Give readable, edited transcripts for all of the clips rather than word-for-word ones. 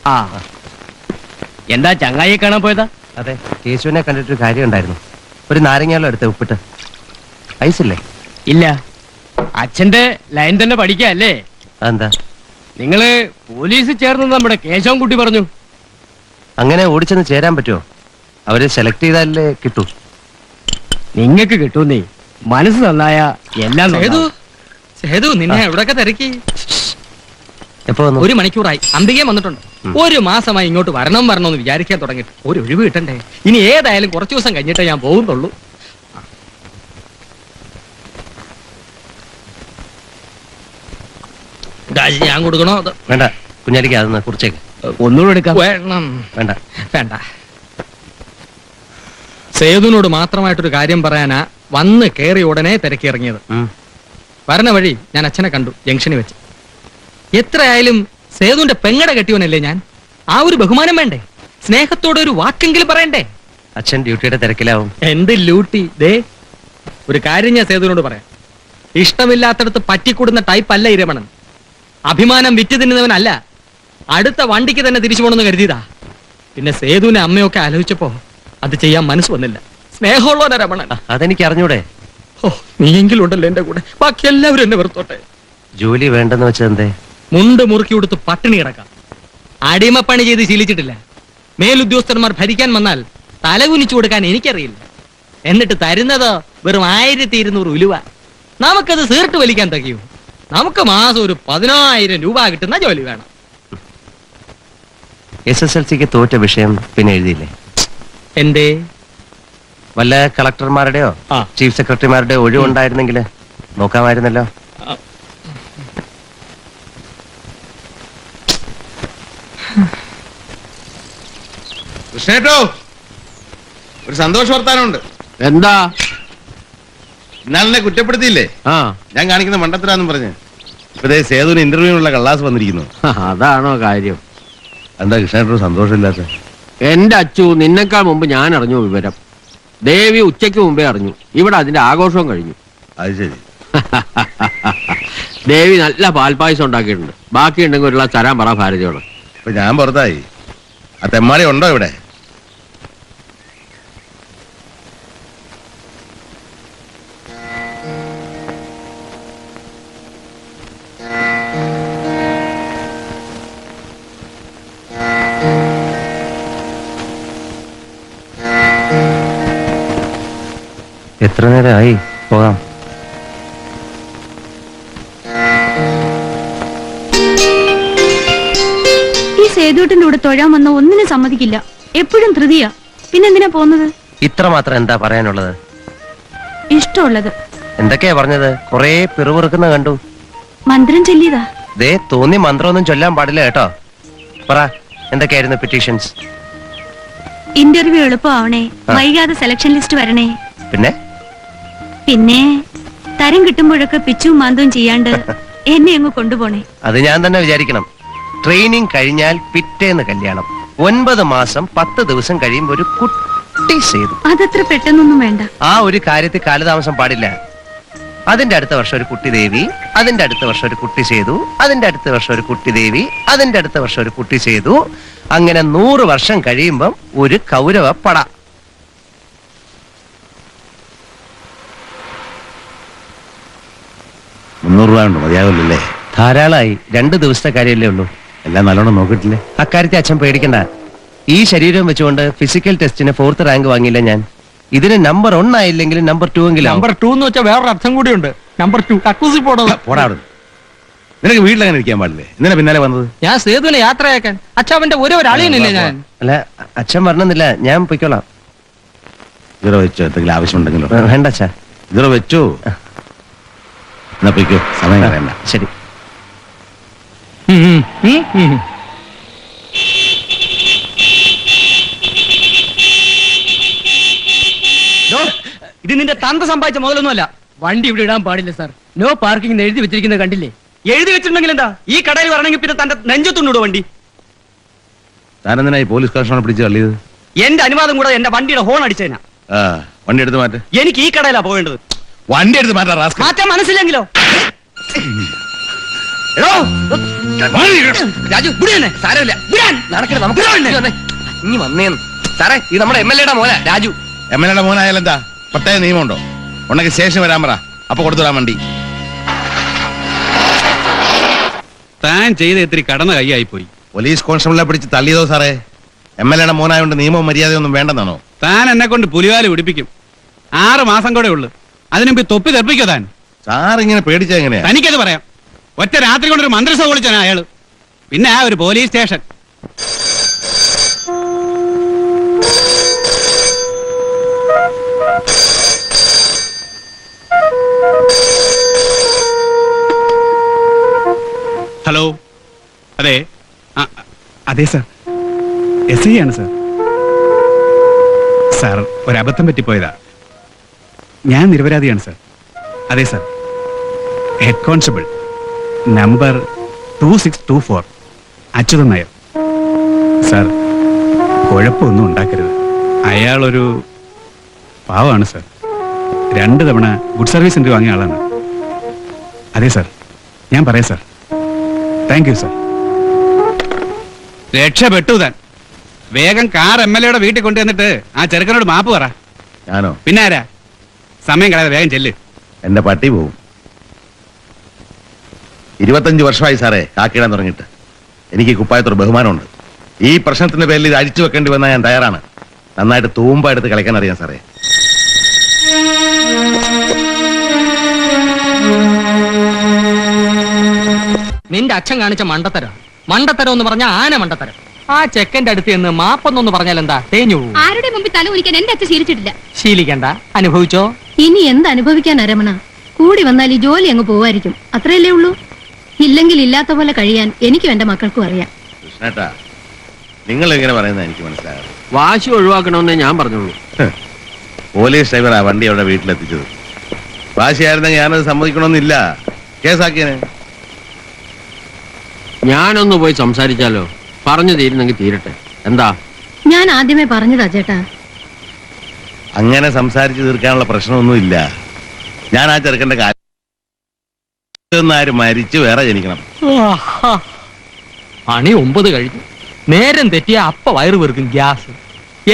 ആ, എന്താ ചങ്ങായിയെ കാണാൻ പോയതാ? അതെ, കേശുവിനെ കണ്ടിട്ടൊരു കാര്യം ഉണ്ടായിരുന്നു. ഒരു നാരങ്ങാലോ എടുത്ത് ഉപ്പിട്ട്. ഐസില്ലേ? ഇല്ല. അച്ഛന്റെ ലൈൻ തന്നെ പഠിക്കല്ലേ? അതെന്താ? നിങ്ങള് പോലീസ് ചേർന്ന് നമ്മുടെ കേശവൻകുട്ടി പറഞ്ഞു. അങ്ങനെ ഓടിച്ചെന്ന് ചേരാൻ പറ്റുമോ? അവര് സെലക്ട് ചെയ്താലേ കിട്ടൂ. നിങ്ങക്ക് കിട്ടൂന്നേ. മനസ്സ് നന്നായ എല്ലാം നന്നാവും. സേതു നിന്നെ എവിടെയൊക്കെ തിരക്കി? എപ്പോ വന്നു? 1 മണിക്കൂറായി. അംബികയെ വന്നിട്ടുണ്ട്. 1 മാസമായി ഇങ്ങോട്ട് വരണമെന്ന് വിചാരിക്കാൻ തുടങ്ങിയിട്ട് ഒരു ഒഴിവ് കിട്ടണ്ടേ? ഇനി ഏതായാലും കുറച്ചു ദിവസം കഴിഞ്ഞിട്ടേ ഞാൻ പോകുന്നുള്ളൂ. ഞാൻ കൊടുക്കണോ? വേണ്ട, കുഞ്ഞാലിക്ക് അതൊന്ന് കുറിച്ചേക്ക്. ഒന്നുകൂടെ എടുക്കാം. വേണം. വേണ്ട വേണ്ട. സേതുവിനോട് മാത്രമായിട്ടൊരു കാര്യം പറയാനാ വന്ന് കേറി ഉടനെ തിരക്കിറങ്ങിയത്. വരണ വഴി ഞാൻ അച്ഛനെ കണ്ടു ജംഗ്ഷനിൽ വെച്ച്. എത്രയായാലും സേതുവിന്റെ പെങ്ങടെ കെട്ടിയവനല്ലേ ഞാൻ. ആ ഒരു ബഹുമാനം വേണ്ടേ? സ്നേഹത്തോടെ ഒരു വാക്കെങ്കിലും പറയണ്ടേ? അച്ഛൻ ഡ്യൂട്ടിയുടെ തിരക്കിലാവും. എന്ത് ലൂട്ടി? ദേ ഒരു കാര്യം ഞാൻ സേതുവിനോട് പറയാം. ഇഷ്ടമില്ലാത്തടത്ത് പറ്റിക്കൂടുന്ന ടൈപ്പ് അല്ല ഈ രമണൻ. അഭിമാനം വിറ്റ് തിന്നുന്നവനല്ല. അടുത്ത വണ്ടിക്ക് തന്നെ തിരിച്ചു പോകണമെന്ന് കരുതിയതാ. പിന്നെ സേതുവിനെ അമ്മയൊക്കെ ആലോചിച്ചപ്പോ അത് ചെയ്യാൻ മനസ്സ് വന്നില്ല. സ്നേഹമുള്ളവനാ രമണൻ. അതെനിക്ക് അറിഞ്ഞൂടെ? ഓ, നീയെങ്കിലും ഉണ്ടല്ലോ എന്റെ കൂടെ. ബാക്കി എല്ലാവരും എന്നെ വെറുത്തോട്ടെ. ജോലി വേണ്ടെന്ന് വെച്ചത് എന്തേ? മുണ്ട് മുറുക്കി കൊടുത്ത് പട്ടിണി കിടക്കാം. അടിമപ്പണി ചെയ്ത് ശീലിച്ചിട്ടില്ല. മേലുദ്യോഗസ്ഥന്മാർ ഭരിക്കാൻ വന്നാൽ തലകുനിച്ചു കൊടുക്കാൻ എനിക്കറിയില്ല. എന്നിട്ട് തരുന്നതോ വെറും 1200 ഉലുവ. നമുക്കത് സീർട്ട് വലിക്കാൻ തകയോ? നമുക്ക് മാസം ഒരു 10000 രൂപ കിട്ടുന്ന ജോലി വേണം. SSLCക്ക് തോറ്റ വിഷയം പിന്നെ എഴുതിയില്ലേ? എന്തേ? വല്ല കളക്ടർമാരുടെയോ ചീഫ് സെക്രട്ടറിമാരുടെയോ ഒഴിവുണ്ടായിരുന്നെങ്കിൽ നോക്കാമായിരുന്നല്ലോ. കൃഷ്ണേട്ടോ, ഒരു സന്തോഷ വർത്താനമുണ്ട്. എന്താ? ഇന്നാളിനെ കുറ്റപ്പെടുത്തിയില്ലേ? ഞാൻ കാണിക്കുന്ന മണ്ടത്തിലാന്നും പറഞ്ഞ് ഇപ്പതേ സേതുവിന് ഇന്റർവ്യൂവിനുള്ള കള്ളാസ് വന്നിരിക്കുന്നു. അതാണോ കാര്യം? എന്താ കൃഷ്ണേട്ടോ സന്തോഷമില്ലാത്ത? എന്റെ അച്ചു, നിന്നെക്കാൾ മുമ്പ് ഞാൻ അറിഞ്ഞു വിവരം. ദേവി ഉച്ചയ്ക്ക് മുമ്പേ അറിഞ്ഞു. ഇവിടെ അതിന്റെ ആഘോഷവും കഴിഞ്ഞു. അത് ശരി. ദേവി നല്ല പാൽപ്പായസം ഉണ്ടാക്കിയിട്ടുണ്ട്. ബാക്കി ഉണ്ടെങ്കിൽ ഒരു ഗ്ലാസ് തരാൻ പറ ഭാരതിയോട്. ഇപ്പൊ ഞാൻ പുറത്തായി. ആ തെമ്മാടി ഉണ്ടോ ഇവിടെ? എത്ര നേരമായി? പോകാം. ഈ സേതുട്ടന്റെ കൂടെ തൊഴാൻ വന്ന ഒന്നിനും സമ്മതിക്കില്ല. എപ്പോഴും ധൃതിയാ. പിന്നെന്തിനാ പോകുന്നത്? ഇത്ര മാത്രം എന്താ പറയാനുള്ളത്? ഇഷ്ടമുള്ളത്. എന്തൊക്കെയാ പറഞ്ഞത്? കൊറേ പിറുപിറുക്കുന്ന കണ്ടു. മന്ത്രം ചൊല്ലിയതാ. ദേ തോന്നി മന്ത്രമൊന്നും ചൊല്ലാൻ പാടില്ല കേട്ടോ. പറ, എന്തൊക്കെയായിരുന്നു പെറ്റീഷൻസ്? ഇന്റർവ്യൂ എളുപ്പമാവണേ, വൈകാതെ സെലക്ഷൻ ലിസ്റ്റ് വരണേ. പിന്നെ തരം കിട്ടുമ്പോഴൊക്കെ പിച്ചും മാന്തവും ചെയ്യാണ്ട് എന്നെ അങ്ങ് കൊണ്ടുപോണേ. അത് ഞാൻ തന്നെ വിചാരിക്കണം. ട്രെയിനിങ് കഴിഞ്ഞാൽ പിറ്റേന്ന് കല്യാണം. 9 മാസം 10 ദിവസം കഴിയുമ്പോ ഒരു കുട്ടി സേതു. അതത്ര പെട്ടെന്നൊന്നും വേണ്ട. ആ ഒരു കാര്യത്തിൽ കാലതാമസം പാടില്ല. അതിന്റെ അടുത്ത വർഷം ഒരു കുട്ടി ദേവി, അതിന്റെ അടുത്ത വർഷം ഒരു കുട്ടി സേതു, അതിന്റെ അടുത്ത വർഷം ഒരു കുട്ടി ദേവി, അതിന്റെ അടുത്ത വർഷം ഒരു കുട്ടി സേതു. അങ്ങനെ 100 വർഷം കഴിയുമ്പം ഒരു കൗരവ പട. $300 മതിയാവില്ലല്ലേ? ധാരാളമായി. 2 ദിവസത്തെ കാര്യമല്ലേ ഉള്ളൂ. എല്ലാം നല്ലോണം നോക്കിയിട്ടില്ലേ? അക്കാര്യത്തെ അച്ഛൻ പേടിക്കണ്ട. ഈ ശരീരം വെച്ചുകൊണ്ട് ഫിസിക്കൽ ടെസ്റ്റിന് 4th റാങ്ക് വാങ്ങിയില്ല ഞാൻ. ഇതിന് നമ്പർ 1 ആയില്ലെങ്കിലും നമ്പർ 2 എങ്കിലും. നമ്പർ 2 എന്ന് വെച്ചാൽ വേറൊരു അർത്ഥം കൂടിയുണ്ട്. നമ്പർ 2 കക്കൂസി പോടാ. നിനക്ക് വീട്ടിലങ്ങനെ ഇരിക്കാൻ പാടില്ലേ? ഇന്നലെ പിന്നാലെ വന്നത്? ഞാൻ സേതുവിനെ യാത്രയാക്കാൻ. അച്ഛാവന്റെ ഒരാളിയല്ലേ ഞാൻ. അല്ല, അച്ഛൻ പറഞ്ഞില്ല, ഞാൻ പൊയ്ക്കോളാം. ഇതോ വെച്ചോ, എന്തെങ്കിലും ആവശ്യമുണ്ടെങ്കിലോ? വേണ്ട അച്ഛാ. ഇതോ വെച്ചോ, എന്നാ പൊയ്ക്കോ, സമയം കളയണ്ട. ശരി. ഇത് നിന്റെ തന്ത സമ്പാദിച്ച മുതലൊന്നുമല്ല. വണ്ടി ഇവിടെ ഇടാൻ പാടില്ല സാർ. നോ പാർക്കിംഗ് എഴുതി വെച്ചിരിക്കുന്നത് കണ്ടില്ലേ? എഴുതി വെച്ചിട്ടുണ്ടെങ്കിൽ എന്താ? ഈ കടയിൽ വരണമെങ്കിൽ പിന്നെ തന്റെ നെഞ്ചത്തുണ്ടോ വണ്ടി? താനെന്തിനായി പോലീസ് കളക്ഷനെ പിടിച്ച് തള്ളിയത്? എന്റെ അനുവാദം കൂടെ എന്റെ വണ്ടിയുടെ ഹോൺ അടിച്ചേനാ. വണ്ടി എടുത്ത് മാറ്റ. എനിക്ക് ഈ കടയിലാ പോകേണ്ടത്. വണ്ടി എടുത്ത് മാറ്റാൻ മനസ്സിലെങ്കിലോ? രാജു സാരമില്ല നടക്കരുത് നമുക്ക് ഇനി വന്നേന്ന് സാറേ ഇത് നമ്മുടെ MLA മോന രാജു. MLA മോനായാലും എന്താ പ്രത്യേക നിയമമുണ്ടോ? ഉണ്ടെങ്കിൽ സ്റ്റേഷൻ വരാൻ പറ, അപ്പൊ കൊടുത്തുവിടാൻ വണ്ടി. താൻ ചെയ്ത ഇത്തിരി കടന്ന കൈയായി പോയി. പോലീസ് കോൺസ്റ്റബിളിനെ പിടിച്ച് തള്ളിയതോ സാറേ? MLA മോനായോണ്ട് നിയമവും മര്യാദയൊന്നും വേണ്ടെന്നാണോ? താൻ എന്നെ കൊണ്ട് പുലിവാല് പിടിപ്പിക്കും. 6 മാസം കൂടെ ഉള്ളു, അതിനുമ്പ് തൊപ്പി തെറിപ്പിക്കോ താൻ? സാർ ഇങ്ങനെ പേടിച്ച എങ്ങനെയാ? തനിക്കത് പറയാം. ഒറ്റ രാത്രി കൊണ്ടൊരു മന്ത്രിസഭ വിളിച്ചാണ് അയാള്. പിന്നെ ഒരു പോലീസ് സ്റ്റേഷൻ. ഹലോ, അതെ അതെ സാർ, SI ആണ് സാർ. സാർ ഒരബദ്ധം പറ്റിപ്പോയതാ. ഞാൻ നിരപരാധിയാണ് സാർ. അതെ sir, head constable number 2624 Achuthan Nair. Sir കുഴപ്പമൊന്നും ഉണ്ടാക്കരുത്. അയാളൊരു പാവമാണ് സാർ. 2 തവണ ഗുഡ് സർവീസ് സെന്റർ വാങ്ങിയ ആളാണ്. അതെ സാർ, ഞാൻ പറയാം സാർ. Thank you sir. രക്ഷപ്പെട്ടു താൻ. വേഗം കാർ MLA വീട്ടിൽ കൊണ്ടുവന്നിട്ട് ആ ചെറുക്കനോട് മാപ്പ് പറ. ഞാനോ? പിന്നെ ആരാ? സമയം കളയാതെ വേഗം ചെല്ല്. എന്റെ പട്ടി പോവും. 25 വർഷമായി സാറേ കാക്കിടാൻ തുടങ്ങിയിട്ട്. എനിക്ക് കുപ്പായത്തോട് ബഹുമാനമുണ്ട്. ഈ പ്രശ്നത്തിന്റെ പേരിൽ ഇത് അഴിച്ചു വെക്കേണ്ടി വന്നാൽ ഞാൻ തയ്യാറാണ്. നന്നായിട്ട് തൂമ്പ എടുത്ത് കളിക്കാൻ അറിയാം സാറേ. നിന്റെ അച്ഛൻ കാണിച്ച മണ്ടത്തരം. മണ്ടത്തരം എന്ന് പറഞ്ഞാൽ ആന മണ്ടത്തരം. ആ ചെക്കന്റെ അടുത്ത് എന്ന് മാപ്പൊന്നൊന്ന് പറഞ്ഞാൽ എന്താ തേഞ്ഞു പോകും. ആരുടെ മുമ്പിൽ തല കുലിക്കാൻ എന്റെ അച്ഛൻ ശീലിച്ചിട്ടില്ല. ശീലിക്കണ്ട, അനുഭവിച്ചോ. ഇനി എന്ത് അനുഭവിക്കാൻ രമണ? കൂടി വന്നാൽ ഈ ജോലി അങ്ങ് പോവായിരിക്കും, അത്രയല്ലേ ഉള്ളൂ. ഇല്ലെങ്കിൽ ഇല്ലാത്ത പോലെ കഴിയാൻ എനിക്കും എന്റെ മക്കൾക്കും അറിയാം. കൃഷ്ണേട്ടാ, നിങ്ങൾ എങ്ങനെ പറയുന്നത് എനിക്ക് മനസ്സിലാകും. വാശി ഒഴിവാക്കണമെന്നേ ഞാൻ പറഞ്ഞോളൂ. പോലീസ് ഡ്രൈവറാ വണ്ടി അവിടെ വീട്ടിലെത്തിച്ചത്. വാശിയായിരുന്നെങ്കിൽ ഞാനത് സമ്മതിക്കണമെന്നില്ല, കേസാക്കിയനെ. ഞാനൊന്ന് പോയി സംസാരിച്ചാലോ? പറഞ്ഞു തീരുന്നെങ്കിൽ തീരട്ടെ. എന്താ? ഞാൻ ആദ്യമേ പറഞ്ഞതാ ചേട്ടാ. അങ്ങനെ സംസാരിച്ച് തീർക്കാനുള്ള പ്രശ്നമൊന്നുമില്ല. ഞാൻ ആ ചെറുക്കന്റെ കാര്യം മരിച്ച് വേറെ ജനിക്കണം. പണി 9 കഴിഞ്ഞു. നേരം തെറ്റിയ അപ്പ വയറ് വീർക്കും ഗ്യാസ്.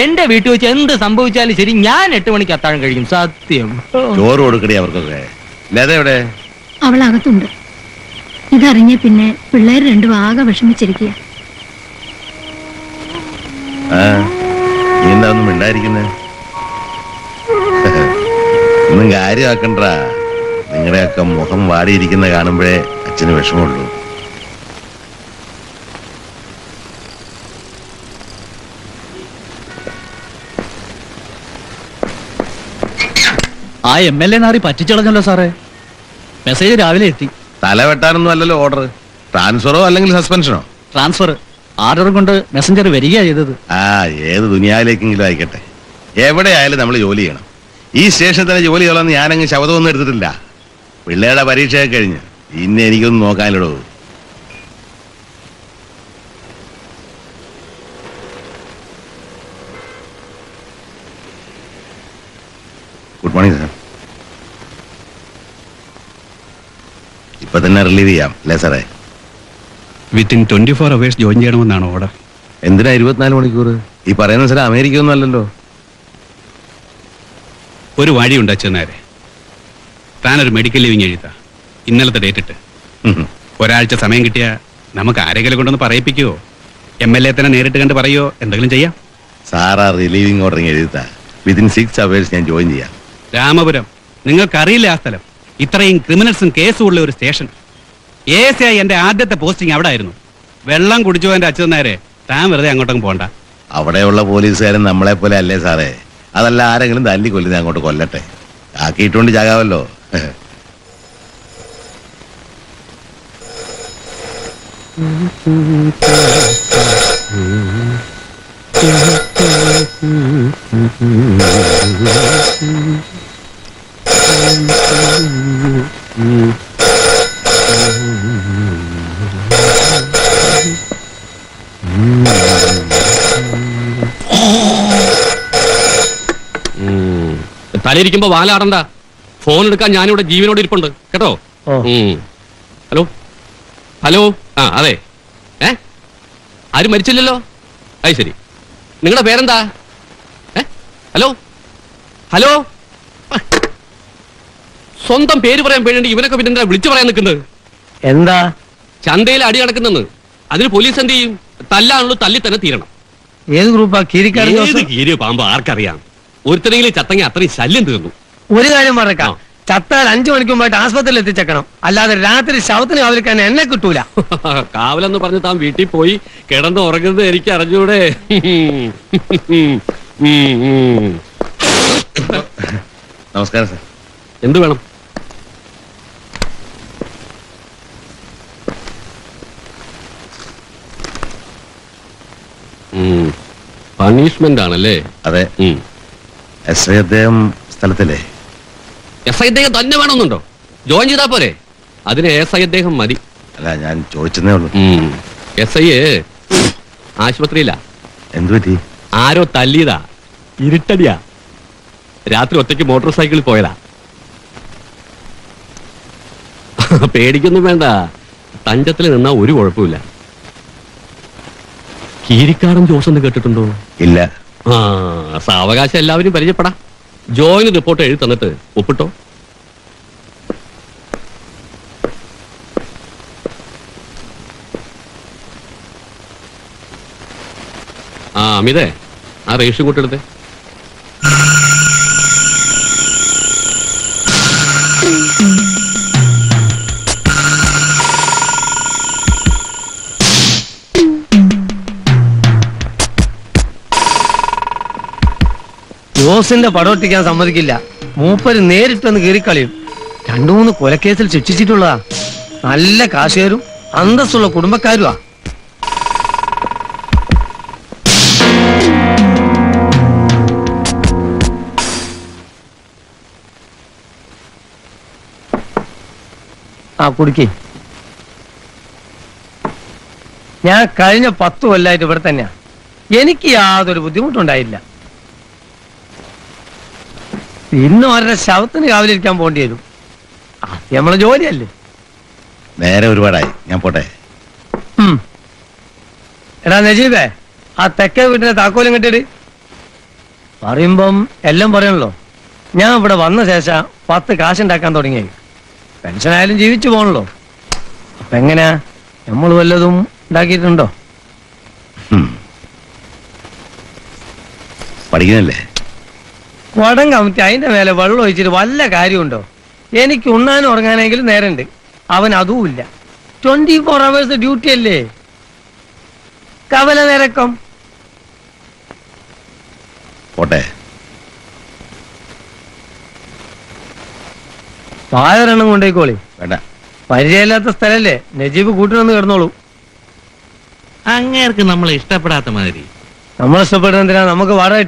എന്റെ വീട്ടിൽ വെച്ച് എന്ത് സംഭവിച്ചാലും ശരി, ഞാൻ 8 മണിക്ക് അത്താഴം കഴിക്കും. സത്യം. ചോറ് കൊടുക്കണേ അവർക്കൊക്കെ. ലത എവിടെ? അവളകത്തുണ്ട്. ഇതറിഞ്ഞ പിന്നെ പിള്ളേർ രണ്ടും ആകെ വിഷമിച്ചിരിക്കുക. നീ എന്താ ഒന്നും മിണ്ടായിരിക്കുന്നേ? ഒന്നും കാര്യമാക്കണ്ട. നിങ്ങളുടെയൊക്കെ മുഖം വാടിയിരിക്കുന്ന കാണുമ്പോഴേ അച്ഛന് വിഷമമുള്ളൂ. ആ MLA നാറി പറ്റിച്ചളഞ്ഞല്ലോ സാറേ. മെസ്സേജ് രാവിലെ എത്തി. തല വെട്ടാനൊന്നും അല്ലല്ലോ ഓർഡർ. ട്രാൻസ്ഫറോ അല്ലെങ്കിൽ സസ്പെൻഷനോ? ട്രാൻസ്ഫർ ആർഡർ കൊണ്ട് മെസ്സഞ്ചർ വരികയാ ചെയ്തത്. ഏത് ദുനിയാവിലേക്കെങ്കിലും ആയിക്കട്ടെ, എവിടെ ആയാലും നമ്മൾ ജോലി ചെയ്യണം. ഈ സ്റ്റേഷനിൽ തന്നെ ജോലി ചെയ്യണമെന്ന് ഞാനങ്ങ് ശബ്ദമൊന്നും എടുത്തിട്ടില്ല. പിള്ളേരുടെ പരീക്ഷയൊക്കെ കഴിഞ്ഞ് ഇന്നെ എനിക്കൊന്നും നോക്കാനിടൂ. Good morning sir. ഇപ്പൊ തന്നെ റിലീവ് ചെയ്യാം അല്ലേ സാറേ? വിത്തിൻ 24 hours ജോയിൻ ചെയ്യണമെന്നാണ് ഓർഡർ. എന്തിനാ 24 മണിക്കൂർ? ഈ പറയുന്ന സ്ഥലം അമേരിക്ക ഒന്നും അല്ലല്ലോ. ഒരു വഴിയുണ്ട് അച്ഛനാരെ. താനൊരു മെഡിക്കൽ ലീവിങ് എഴുതാ. ഇന്നലത്തെ ഡേറ്റ് ഇട്ട് ഒരാഴ്ച സമയം കിട്ടിയാ നമുക്ക് ആരെങ്കിലും കൊണ്ടൊന്ന് പറയിപ്പിക്കുവോ? MLA തന്നെ നേരിട്ട് കണ്ട് പറയോ? എന്തെങ്കിലും ചെയ്യാം. സാറാ റിലീവിങ് ഓർഡർ എഴുതാ. വിത്തിൻ 6 hours ഞാൻ ജോയിൻ ചെയ്യാം. രാമപുരം, നിങ്ങൾക്കറിയില്ല ആ സ്ഥലം. ഇത്രയും ക്രിമിനൽസും കേസും ഉള്ള ഒരു സ്റ്റേഷൻ. ASI എന്റെ ആദ്യത്തെ പോസ്റ്റിംഗ് അവിടെ ആയിരുന്നു. വെള്ളം കുടിച്ചു എന്റെ അച്ഛൻ നേരെ. താൻ വെറുതെ അങ്ങോട്ടും പോണ്ട. അവിടെയുള്ള പോലീസുകാരൻ നമ്മളെ പോലെ അല്ലേ സാറേ? അതല്ല ആരെങ്കിലും തല്ലി കൊല്ലുന്ന അങ്ങോട്ട് കൊല്ലട്ടെ. ആക്കിയിട്ടുകൊണ്ട് ചാകാവല്ലോ. തലയിരിക്കുമ്പോ വാലാടണ്ട. ഫോൺ എടുക്കാൻ ഞാനിവിടെ ജീവനോട് ഇരിപ്പുണ്ട് കേട്ടോ. ഹലോ ഹലോ ആ അതെ. ആരും മരിച്ചില്ലല്ലോ? അത് ശരി. നിങ്ങളുടെ പേരെന്താ? ഹലോ ഹലോ, സ്വന്തം പേര് പറയാൻ പേരുണ്ട് ഇവനൊക്കെ പിന്നെ എന്താ വിളിച്ചു പറയാൻ നിൽക്കുന്നത്? എന്താ? ചന്തയിൽ അടി നടക്കുന്നെന്ന്. അതിന് പോലീസ് എന്ത് ചെയ്യും? തല്ലാണല്ലോ, തല്ലി തന്നെ തീരണം. ഏത് ഗ്രൂപ്പാ? കീരിക്കാരൻ ഏത് കീരിയോ പാമ്പോ ആർക്കറിയാം? ഒരുത്തരെങ്കിലും ചത്തങ്ങി അത്രയും ശല്യം തീർന്നു. ഒരു കാര്യം പറഞ്ഞേക്കാം, ചത്താൽ 5 മണിക്ക് മുമ്പായിട്ട് ആസ്പത്രിയിൽ എത്തിച്ചേക്കണം. അല്ലാതെ രാത്രി ശവത്തിന് കാവലിക്കാൻ എന്നെ കിട്ടൂല. കാവലെന്ന് പറഞ്ഞ് താൻ വീട്ടിൽ പോയി കിടന്ന് ഉറങ്ങുന്നത് എനിക്ക് അറിഞ്ഞൂടെ? നമസ്കാരം സാർ. എന്ത് വേണം? പണിഷ്മെന്റ് ആണല്ലേ? അതെ. എസ്.ഐ. അദ്ദേഹം സ്ഥലത്തില്ലേ? എസ് ഐ അദ്ദേഹം തന്നെ വേണമെന്നുണ്ടോ? ജോയിൻ ചെയ്താ പോരെ? അതിന് എസ് ഐ അദ്ദേഹം മതി. അല്ല, ഞാൻ ചോദിച്ചതേ ഉള്ളൂ. എസ് ഐ ആശുപത്രിയില്ല. എന്തു പറ്റി? ആരോ തല്ലിയതാ. ഇരുട്ടടിയാ. രാത്രി ഒറ്റയ്ക്ക് മോട്ടോർ സൈക്കിളിൽ പോയതാ. പേടിക്കൊന്നും വേണ്ട. തഞ്ചത്തിൽ നിന്നാ ഒരു കുഴപ്പമില്ല. കീരിക്കാടൻ ജോസ് എന്ന് കേട്ടിട്ടുണ്ടോ? ഇല്ല. സാവകാശം എല്ലാവരും പരിചയപ്പെടാം. ജോയിന് റിപ്പോർട്ട് എഴുതി തന്നിട്ട് ഒപ്പിട്ടോ. അമിതേ, ആ റേഷൻ കൂട്ടെടുത്തേ. ജോസിന്റെ പടമൊട്ടിക്കാൻ സമ്മതിക്കില്ല. മൂപ്പര് നേരിട്ടൊന്ന് കീറിക്കളിയും. 2-3 കൊലക്കേസിൽ ശിക്ഷിച്ചിട്ടുള്ളതാ. നല്ല കാശുകാരും അന്തസ്സുള്ള കുടുംബക്കാരുമാ. കുടിക്കേ. ഞാൻ കഴിഞ്ഞ 10 കൊല്ലമായിട്ട് ഇവിടെ തന്നെയാ. എനിക്ക് യാതൊരു ബുദ്ധിമുട്ടുണ്ടായില്ല. പിന്നെ അവരുടെ ശവത്തിന് കാവലിരിക്കാൻ പോകേണ്ടി വരും. അത് നമ്മളെ ജോലിയല്ലേ. നേരെ ഒരുപാടായി, ഞാൻ പോട്ടെ. എടാ നജീബേ, ആ തെക്കേ വീട്ടിന്റെ താക്കോലും കെട്ടിട്. പറയുമ്പം എല്ലാം പറയണല്ലോ. ഞാൻ ഇവിടെ വന്ന ശേഷം 10 കാശുണ്ടാക്കാൻ തുടങ്ങിയത്. പെൻഷനായാലും ജീവിച്ചു പോകണല്ലോ. അപ്പൊ എങ്ങനെയാ, നമ്മൾ വല്ലതും ഉണ്ടാക്കിയിട്ടുണ്ടോ? പഠിക്കുന്നില്ലേ? വടം കമിറ്റി അതിന്റെ മേലെ വെള്ളം ഒഴിച്ചിട്ട് വല്ല കാര്യമുണ്ടോ? എനിക്ക് ഉണ്ണാനും ഉറങ്ങാനെങ്കിലും നേരമുണ്ട്. അവൻ അതുമില്ല. 24 hours ഡ്യൂട്ടി അല്ലേ. കവല നിരക്കം. പോട്ടെ. പായൊരെണ്ണം കൊണ്ടേക്കോളി. വേണ്ട. പരിചയമില്ലാത്ത സ്ഥലല്ലേ. നജീബ് കൂട്ടിനൊന്ന് കിടന്നോളൂ. അങ്ങേർക്ക് നമ്മളെ ഇഷ്ടപ്പെടാത്ത മാതിരി. നമ്മൾ ഇഷ്ടപ്പെടുന്നതിനാ നമുക്ക് വാടക